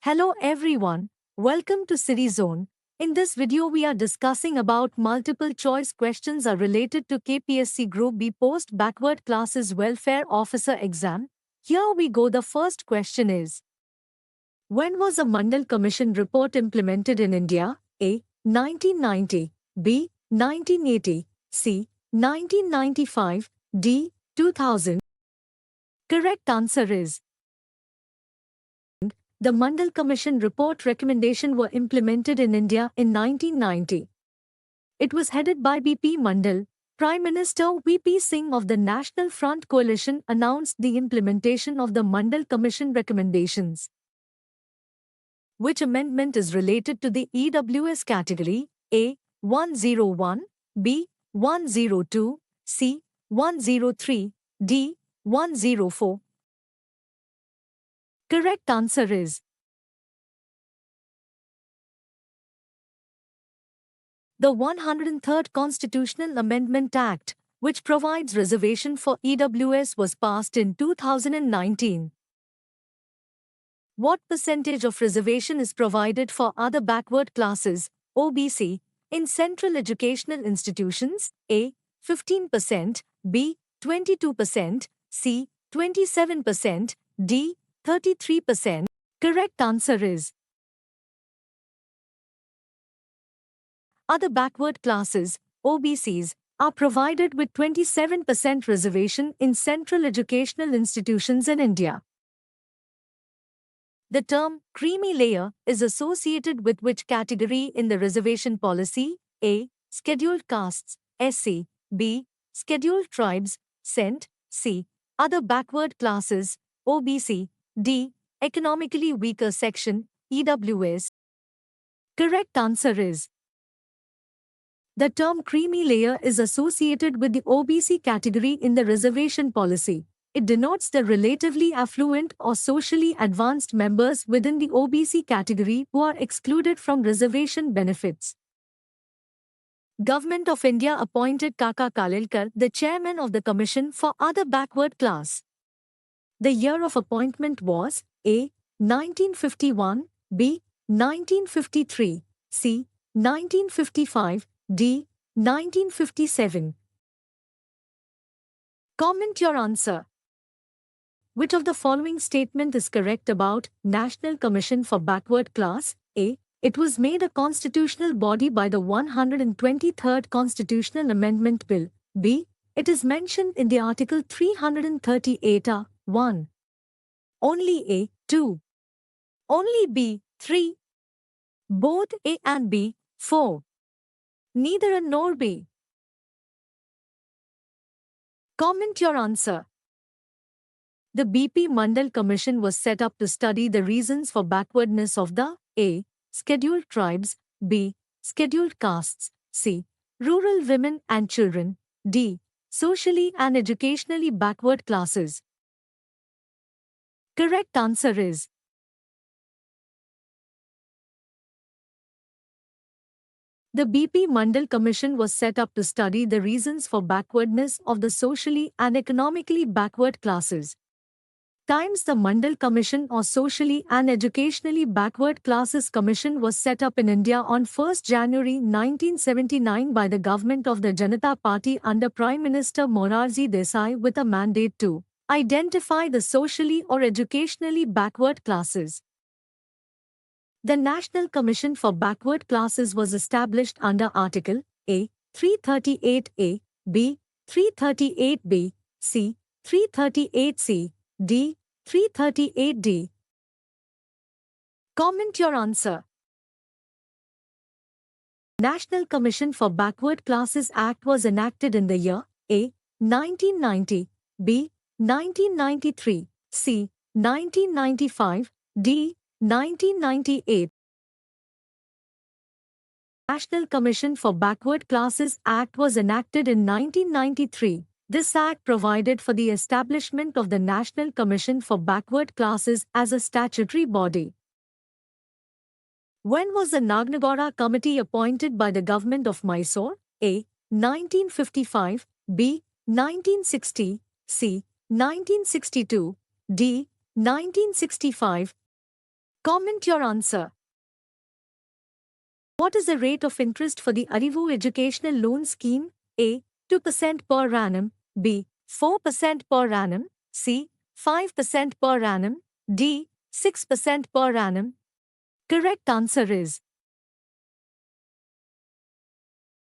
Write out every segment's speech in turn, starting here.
Hello everyone, welcome to City Zone. In this video we are discussing about multiple choice questions are related to KPSC Group B Post Backward Classes Welfare Officer exam. Here we go. The first question is, when was a Mandal Commission report implemented in India? A. 1990, B. 1980, C. 1995, D. 2000. Correct answer is the Mandal Commission report recommendation were implemented in India in 1990. It was headed by B.P. Mandal. Prime Minister V.P. Singh of the National Front Coalition announced the implementation of the Mandal Commission recommendations. Which amendment is related to the EWS category? A. 101, B. 102, C. 103, D. 104. Correct answer is the 103rd Constitutional Amendment Act, which provides reservation for EWS, was passed in 2019. What percentage of reservation is provided for other backward classes, OBC, in central educational institutions? A. 15%, B. 22%, C. 27%, D. 33%. Correct answer is other backward classes, OBCs, are provided with 27% reservation in central educational institutions in India. The term creamy layer is associated with which category in the reservation policy? A. Scheduled castes, SC, B. Scheduled tribes, CENT, C. Other backward classes, OBC, D. Economically weaker section, EWS. Correct answer is the term creamy layer is associated with the OBC category in the reservation policy. It denotes the relatively affluent or socially advanced members within the OBC category who are excluded from reservation benefits. Government of India appointed Kaka Kalilkar the chairman of the Commission for Other Backward Class. The year of appointment was A. 1951, B. 1953, C. 1955, D. 1957. Comment your answer. Which of the following statement is correct about National Commission for Backward Class? A. It was made a constitutional body by the 123rd Constitutional Amendment Bill. B. It is mentioned in the Article 338A. 1. Only A. 2. Only B. 3. Both A and B. 4. Neither A nor B. Comment your answer. The B.P. Mandal Commission was set up to study the reasons for backwardness of the A. Scheduled tribes, B. Scheduled castes, C. Rural women and children, D. Socially and educationally backward classes. Correct answer is the B.P. Mandal Commission was set up to study the reasons for backwardness of the socially and economically backward classes. Times the Mandal Commission or Socially and Educationally Backward Classes Commission was set up in India on 1 January 1979 by the government of the Janata Party under Prime Minister Morarji Desai with a mandate to identify the socially or educationally backward classes. The National Commission for Backward Classes was established under Article A. 338A, B. 338B, C. 338C, D. 338D. Comment your answer. National Commission for Backward Classes Act was enacted in the year A. 1990, B. 1993, C. 1995, D. 1998. National Commission for Backward Classes Act was enacted in 1993. This act provided for the establishment of the National Commission for Backward Classes as a statutory body. When was the Nagnagowda Committee appointed by the government of Mysore? A. 1955, B. 1960, C. 1962, D. 1965. Comment your answer. What is the rate of interest for the Arivu Educational Loan Scheme? A. 2% per annum. B. 4% per annum. C. 5% per annum. D. 6% per annum. Correct answer is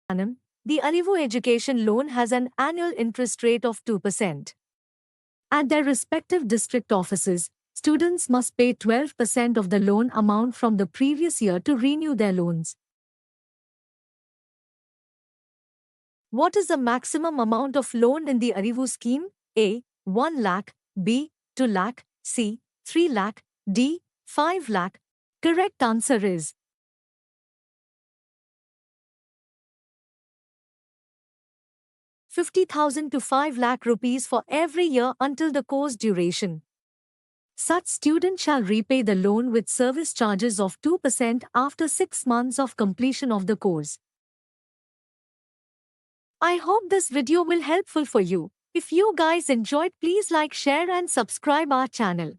annum. The Arivu Education Loan has an annual interest rate of 2%. At their respective district offices, students must pay 12% of the loan amount from the previous year to renew their loans. What is the maximum amount of loan in the Arivu scheme? A. 1 lakh. B. 2 lakh. C. 3 lakh. D. 5 lakh. Correct answer is 50,000 to 5 lakh rupees for every year until the course duration. Such student shall repay the loan with service charges of 2% after 6 months of completion of the course. I hope this video will helpful for you. If you guys enjoyed, please like, share and subscribe our channel.